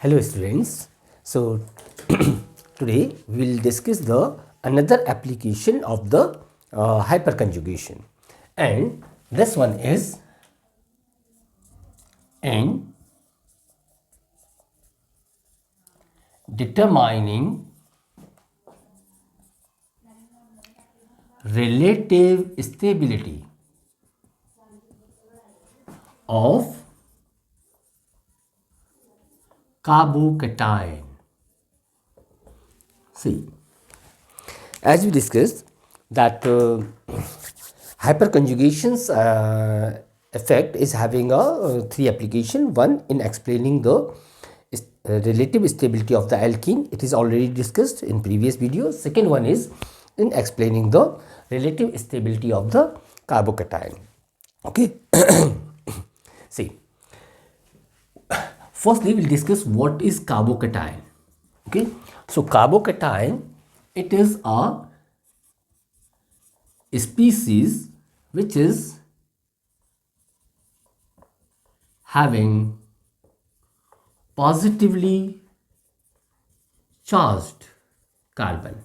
Hello students. So today we will discuss the another application of the hyperconjugation, and this one is in determining relative stability of carbocation. See, as we discussed that hyperconjugation's effect is having a three application. One in explaining the relative stability of the alkene. It is already discussed in previous video. Second one is in explaining the relative stability of the carbocation. Okay. See, firstly we'll discuss what is carbocation. Okay, so carbocation, it is a species which is having positively charged carbon.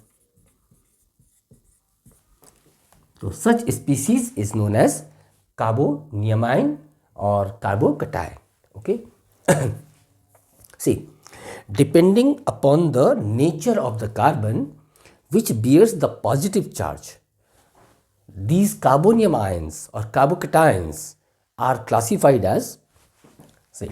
So such species is known as carboniamine or carbocation. Okay. See, depending upon the nature of the carbon which bears the positive charge, these carboniamines or carbocations are classified as, say,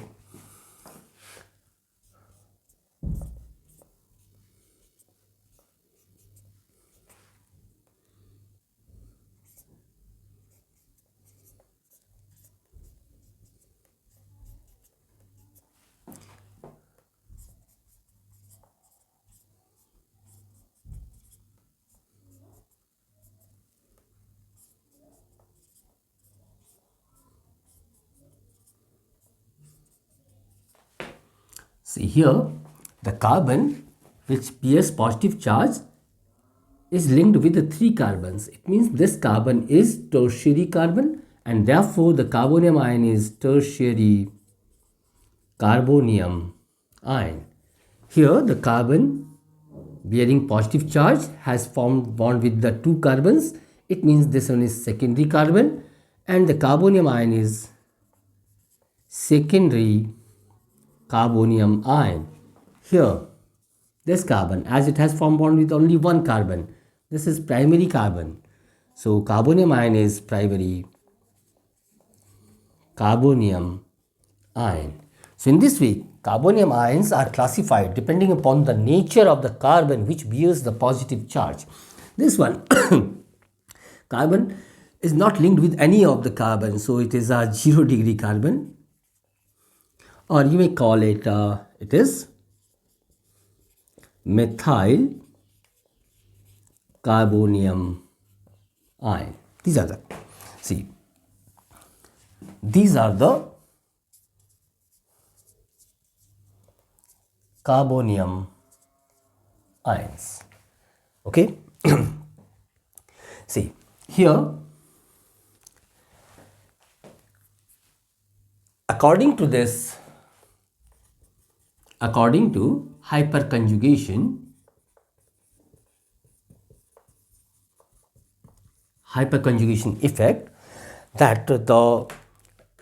see here, the carbon which bears positive charge is linked with the three carbons. It means this carbon is tertiary carbon, and therefore the carbonium ion is tertiary carbonium ion. Here the carbon bearing positive charge has formed bond with the two carbons. It means this one is secondary carbon, and the carbonium ion is secondary carbonium ion. Here this carbon, as it has formed bond with only one carbon, this is primary carbon. So carbonium ion is primary carbonium ion. So in this way, carbonium ions are classified depending upon the nature of the carbon which bears the positive charge. This one carbon is not linked with any of the carbon, so it is a 0 degree carbon, or you may call it it is methyl carbonium ion. These are the, see, these are the carbonium ions. Okay. See here, according to hyperconjugation effect, that the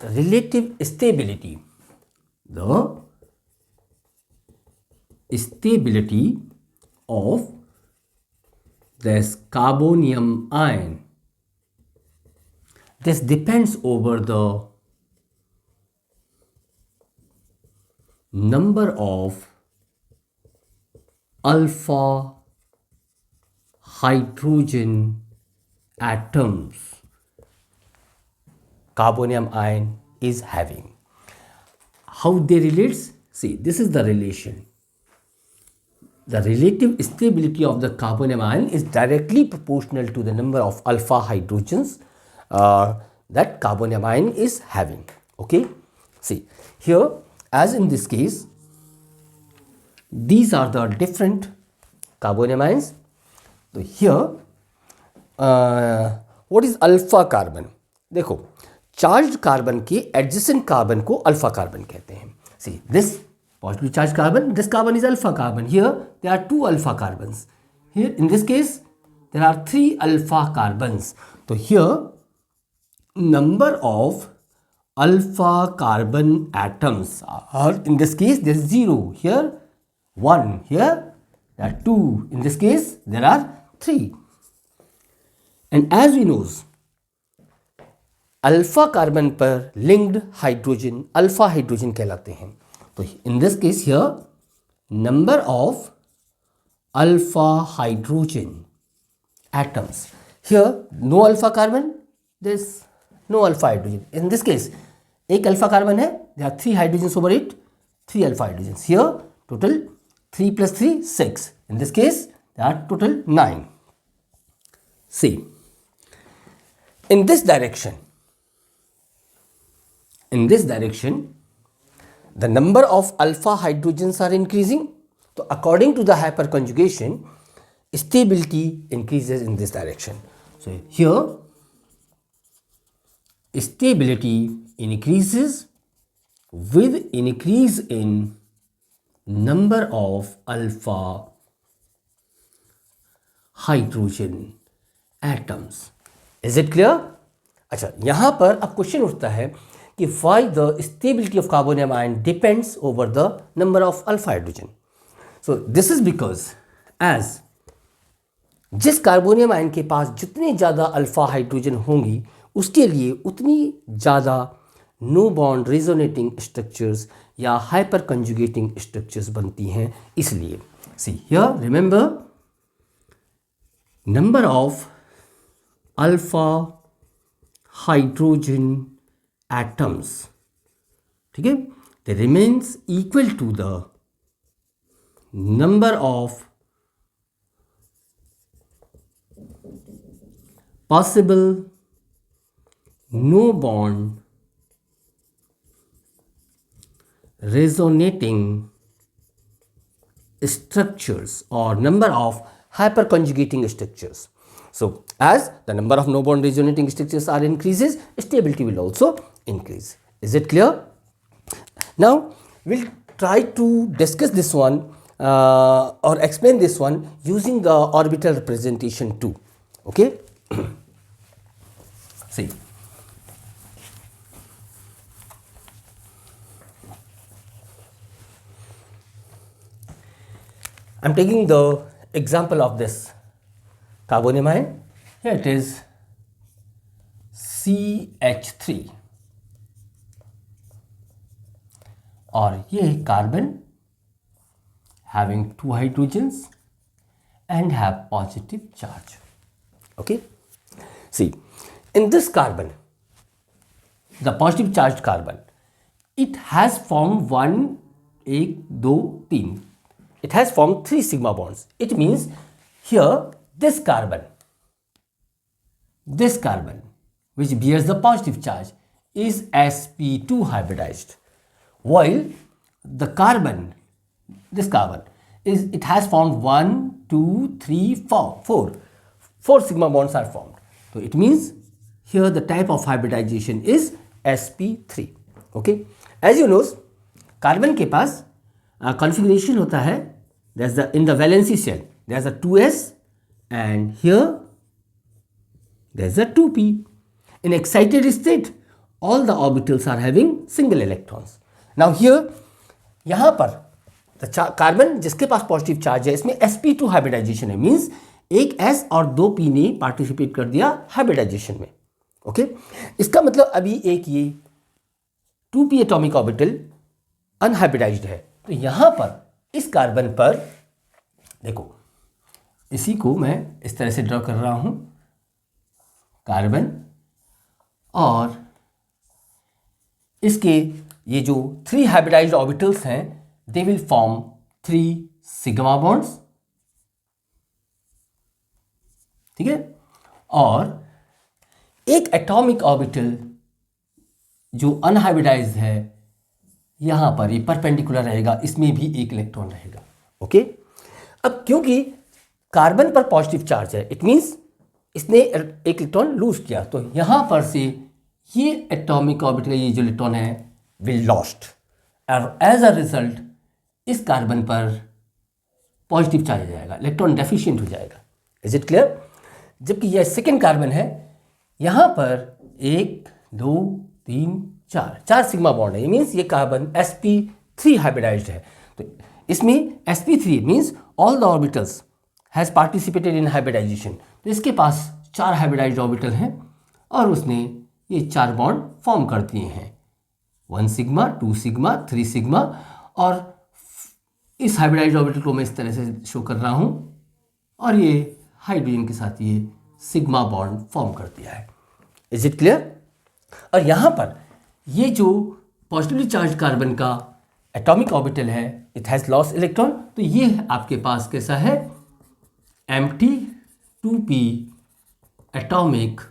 relative stability, of this carbonium ion, this depends over the number of alpha hydrogen atoms carbonium ion is having. How they relate? See, this is the relation. The relative stability of the carbonium ion is directly proportional to the number of alpha hydrogens that carbonium ion is having. Okay. See here, as in this case, these are the different carbonium ions. So here, what is alpha carbon? देखो, charged carbon के adjacent carbon को alpha carbon कहते हैं. See this positively charged carbon, this carbon is alpha carbon. Here there are 2 alpha carbons. Here in this case there are 3 alpha carbons. So here number of alpha carbon atoms are, in this case there is 0, here 1, here there are 2, in this case there are 3. And as we know, alpha carbon पर linked hydrogen alpha hydrogen कहलाते हैं. तो in this case here number of alpha hydrogen atoms, here no alpha carbon, this no alpha hydrogen. In this case एक alpha carbon है, there are 3 hydrogen over it, 3 alpha hydrogen. Here total 3 + 3 6. In this case there are total 9. See, in this direction the number of alpha hydrogens are increasing. So according to the hyperconjugation, stability increases in this direction. So here stability increases with increase in number of alpha hydrogen atoms. Is it clear? अच्छा, यहाँ पर अब question उठता है कि why the stability of carbonium ion depends over the number of alpha hydrogen. So this is because as जिस carbonium ion के पास जितने ज़्यादा अल्फा हाइड्रोजन होंगी उसके लिए उतनी ज़्यादा नो बॉन्ड रेजोनेटिंग स्ट्रक्चर्स या हाइपर कंजुगेटिंग स्ट्रक्चर्स बनती हैं. इसलिए see here remember number of alpha hydrogen atoms, ठीक है, they remains equal to the number of possible no bond resonating structures or number of hyperconjugating structures. So as the number of no bond resonating structures are increases, stability will also increase. Is it clear? Now we'll try to discuss this one or explain this one using the orbital representation too. Okay. See, I'm taking the example of this carbonium ion. Here it is CH3 और ये carbon having 2 hydrogens and have positive charge. Okay, see, in this carbon, the positive charged carbon, it has formed 1, 1, 2, 3. It has formed 3 sigma bonds. It means here this carbon which bears the positive charge is sp2 hybridized, while the carbon, this carbon is, it has formed 1, 2, 3, 4 sigma bonds are formed. So it means here the type of hybridization is sp3. Okay, as you know, carbon के पास configuration होता है, there's the in the valency shell there's a 2s and here there's a 2p. In excited state all the orbitals are having single electrons. Now here यहाँ पर carbon जिसके पास positive charge है इसमें sp2 hybridisation है, means एक s और 2p ने participate कर दिया हाइब्रिडाइजेशन में. ओके, इसका मतलब अभी एक ये 2p एटॉमिक ऑर्बिटल अनहाइब्रिडाइज्ड है. तो यहाँ पर इस कार्बन पर देखो, इसी को मैं इस तरह से ड्रॉ कर रहा हूँ, कार्बन और इसके ये जो 3 हाइब्रिडाइज्ड ऑर्बिटल्स हैं they will form 3 sigma bonds. ठीक है, और एक एटॉमिक ऑर्बिटल जो अनहाइब्रिडाइज्ड है यहाँ पर ये परपेंडिकुलर रहेगा, इसमें भी एक इलेक्ट्रॉन रहेगा. ओके, अब क्योंकि कार्बन पर पॉजिटिव चार्ज है इट मीन्स इसने एक इलेक्ट्रॉन लूज किया, तो यहाँ पर से ये एटॉमिक ऑर्बिटल ये जो इलेक्ट्रॉन है विल लॉस्ट, और एज अ रिजल्ट इस कार्बन पर पॉजिटिव चार्ज आ जाएगा, इलेक्ट्रॉन डेफिशिएंट हो जाएगा। Is it clear? जबकि यह सेकेंड कार्बन है, यहाँ पर 1 2 3 4 सिग्मा बॉन्ड है। मीन्स ये कार्बन sp3 हाइब्रिडाइज्ड है। तो इसमें sp3 means all the orbitals has participated in hybridization. तो इसके पास 4 हाइब्रिडाइज्ड ऑर्बिटल हैं और उसने ये 4 बॉन्ड फॉर्म कर दिए हैं, 1 सिग्मा 2 सिग्मा 3 सिग्मा। और इस हाइब्रिडाइज्ड ऑर्बिटल को मैं इस तरह से शो कर रहा हूँ और ये हाइड्रोजन के साथ ये सिग्मा बॉन्ड फॉर्म कर दिया है। Is it clear? और यहाँ पर ये जो पॉजिटिवली चार्ज कार्बन का एटॉमिक ऑर्बिटल है, इट हैज़ लॉस्ट इलेक्ट्रॉन। तो ये आपके पास कैसा है, एम्प्टी 2p एटॉमिक,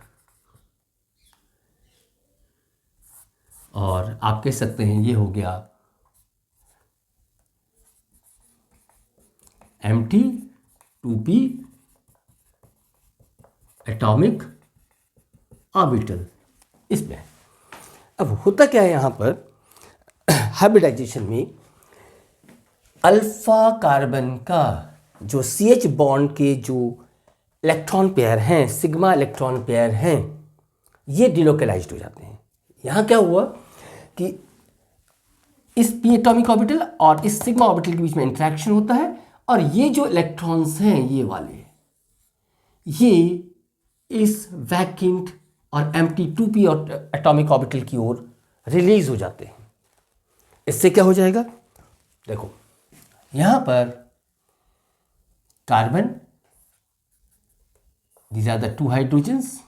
और आप कह सकते हैं ये हो गया एम्प्टी 2p एटॉमिक ऑर्बिटल इसमें। अब होता क्या है यहाँ पर हाइब्रिडाइजेशन में, अल्फा कार्बन का जो CH बॉन्ड के जो इलेक्ट्रॉन पेयर हैं, सिग्मा इलेक्ट्रॉन पेयर हैं, ये डिलोकलाइज्ड हो जाते हैं। यहाँ क्या हुआ कि इस p एटॉमिक ऑर्बिटल और इस सिग्मा ऑर्बिटल के बीच में इंटरेक्शन होता है और ये जो इलेक्ट्रॉन्स हैं ये वाले, ये इस वैकेंट और एम्प्टी 2p और एटॉमिक ऑर्बिटल की ओर रिलीज हो जाते हैं। इससे क्या हो जाएगा, देखो यहाँ पर carbon, these are the 2 hydrogens,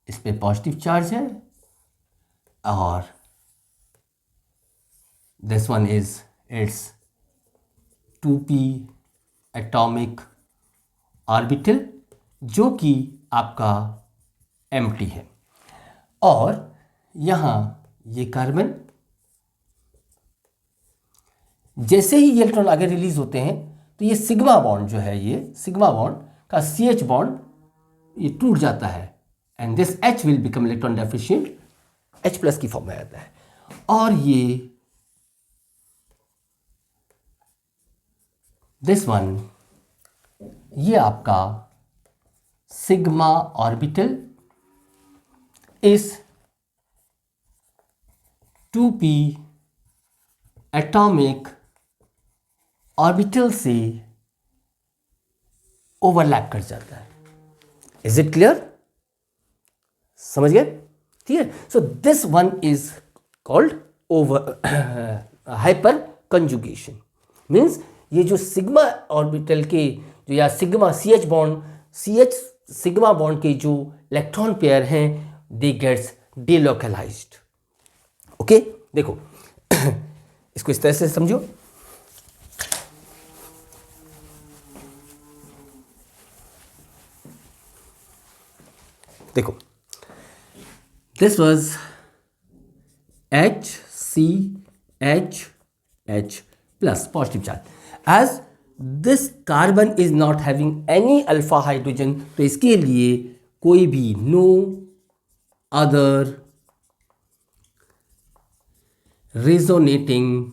इस पे पॉजिटिव चार्ज है और this one is its 2p atomic orbital जो कि आपका एम्प्टी है। और यहाँ ये कार्बन, जैसे ही ये इलेक्ट्रॉन आगे रिलीज होते हैं तो ये सिग्मा बॉन्ड जो है, ये सिग्मा बॉन्ड का CH बॉन्ड ये टूट जाता है and this H will become electron deficient, H plus की फॉर्म में आता है। और ये दिस वन, ये आपका सिग्मा ऑर्बिटल इस 2p एटॉमिक ऑर्बिटल से ओवरलैप कर जाता है। Is it clear? समझ गए? ठीक है। So this one is called over hyper conjugation. Means ये जो सिग्मा ऑर्बिटल के जो या sigma CH bond, CH sigma bond के जो इलेक्ट्रॉन पेयर हैं, दे गेट्स डिलोकलाइज्ड। ओके, देखो इसको इस तरह से समझो। देखो, this was HCH plus positive charge. As this carbon is not having any alpha hydrogen, तो इसके लिए कोई भी no other resonating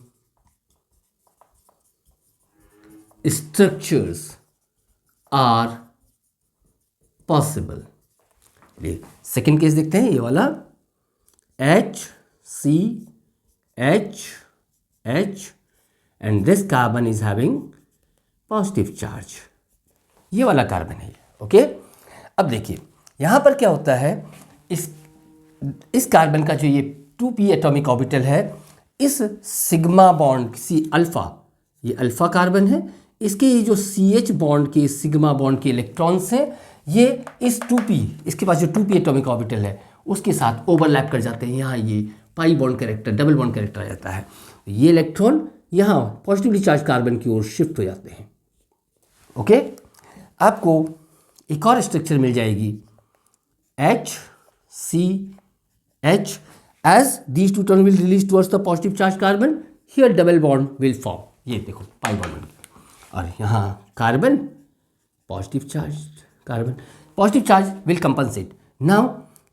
structures are possible. Second case देखते हैं, ये वाला HCH and this carbon is having positive charge. ये वाला कार्बन है। ओके, अब देखिए यहाँ पर क्या होता है, इस कार्बन का जो ये 2p एटॉमिक ऑर्बिटल है, इस सिग्मा बॉन्ड सी अल्फा, ये अल्फा कार्बन है, इसके ये जो CH बॉन्ड के सिग्मा बॉन्ड के इलेक्ट्रॉन्स हैं, ये इस 2p, इसके पास जो 2p एटॉमिक ऑर्बिटल है उसके साथ ओवरलैप कर जाते हैं। यहाँ ये pi bond character, double bond character आ जाता है। ये इलेक्ट्रॉन यहाँ पॉजिटिवली चार्ज कार्बन की ओर शिफ्ट हो जाते हैं। ओके, आपको एक और स्ट्रक्चर मिल जाएगी HCH। As these two turn will release towards the positive charge carbon, here double bond will form. ये देखो पाई बॉन्ड, और यहाँ carbon positive charge carbon, positive charge will compensate. Now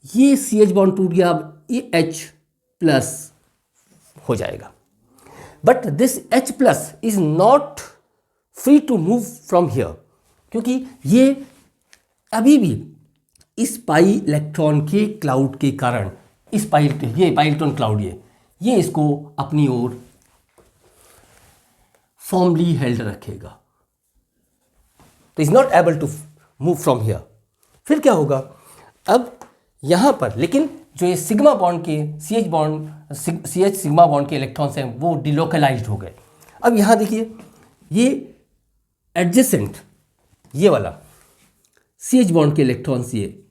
ये CH बॉन्ड टूट गया, अब ये H प्लस हो जाएगा। But this H plus is not free to move from here, क्योंकि ये अभी भी इस पाई इलेक्ट्रॉन के क्लाउड के कारण, इस ये पाई इलेक्ट्रॉन क्लाउड ये इसको अपनी ओर फॉर्मली हेल्ड रखेगा, तो is not able to move from here. फिर क्या होगा, अब यहां पर लेकिन जो ये सिग्मा बॉन्ड के CH सिग्मा बॉन्ड के इलेक्ट्रॉन्स हैं वो डिलोकलाइज्ड हो गए। अब यहां देखिए ये एडजेसेंट ये वाला CH बॉन्ड के इलेक्ट्रॉन्स, ये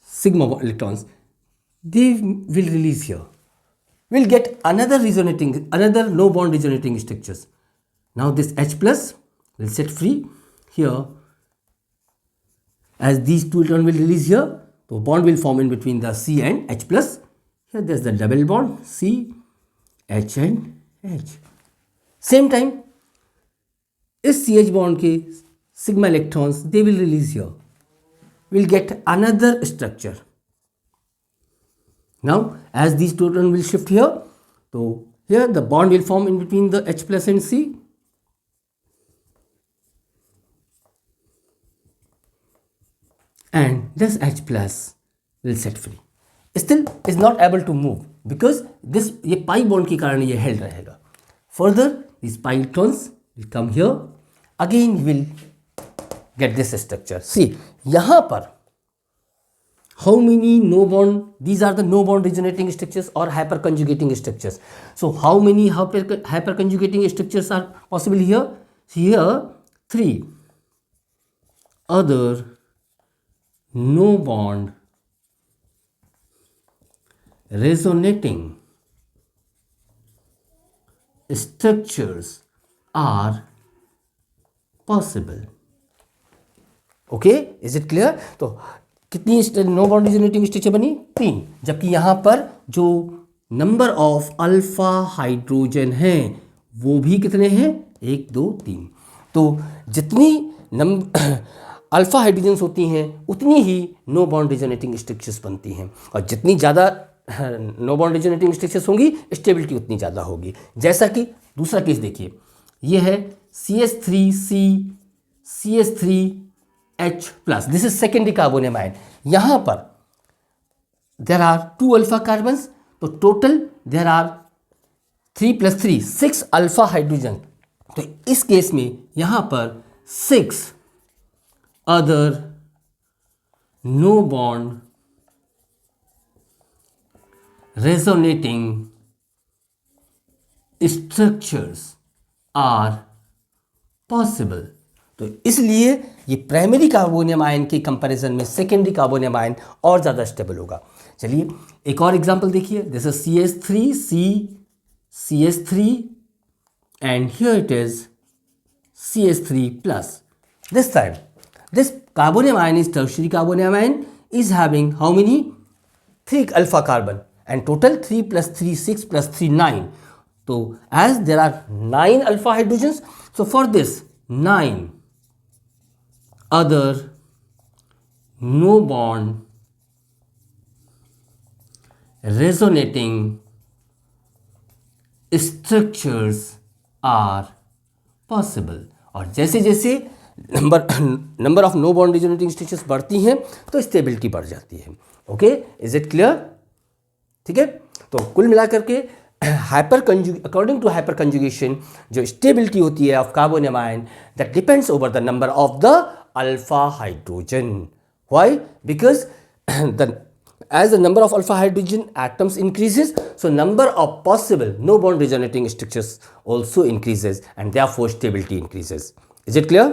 sigma electrons, they will release here, will get another no bond resonating structures. Now this H plus will set free here, as these two electrons will release here, so bond will form in between the C and H plus. Here there's the double bond C, H and H. Same time इस CH bond के sigma electrons they will release here, will get another structure. Now as these two electrons will shift here, so here the bond will form in between the H plus and C, and this H plus will set free. Still is not able to move because this ये pi bond के कारण ये held रहेगा. Further these pi electrons will come here, again you will get this structure. See यहाँ पर how many no bond, these are the no bond resonating structures or hyperconjugating structures. So how many hyperconjugating structures are possible here? Here 3 other no bond resonating structures are possible. Okay, is it clear? तो कितनी no bond resonating structure बनी? 3, जबकि यहाँ पर जो number of alpha hydrogen हैं वो भी कितने हैं? 1 2 3। तो जितनी अल्फा हाइड्रोजन्स होती हैं उतनी ही नो बॉन्ड रिजोनेटिंग स्ट्रक्चर्स बनती हैं, और जितनी ज़्यादा नो बॉन्ड रिजोनेटिंग स्ट्रक्चर्स होंगी स्टेबिलिटी उतनी ज़्यादा होगी। जैसा कि दूसरा केस देखिए, ये है CH3C CH3H plus, this is secondary carbonium ion. यहाँ पर देर आर 2 अल्फा कार्बन्स, तो total there are 3 + 3 6 alpha hydrogen. तो इस केस में यहाँ पर 6 other no bond resonating structures are possible. तो इसलिए ये प्राइमरी कार्बोनियम आयन के कंपैरिजन में सेकेंडरी कार्बोनियम आयन और ज़्यादा स्टेबल होगा। चलिए एक और एग्जांपल देखिए, this is CH3 and here it is CH3 plus. This time this carbonium ion is tertiary carbonium ion, is having how many? 3 alpha carbon and total 3 + 3 6 + 3 9। तो as there are 9 alpha hydrogens, so for this 9 other no bond resonating structures are possible। और जैसे जैसे number of no bond resonating structures बढ़ती हैं तो stability बढ़ जाती है। Okay, is it clear? ठीक है, तो कुल मिलाकर के अकॉर्डिंग टू हाइपर कंजुगेशन जो स्टेबिलिटी होती है of carbonium ion, that depends over the number of the alpha hydrogen. Why? Because as the number of alpha hydrogen atoms increases, so number of possible no bond resonating structures also increases, and therefore stability increases. Is it clear?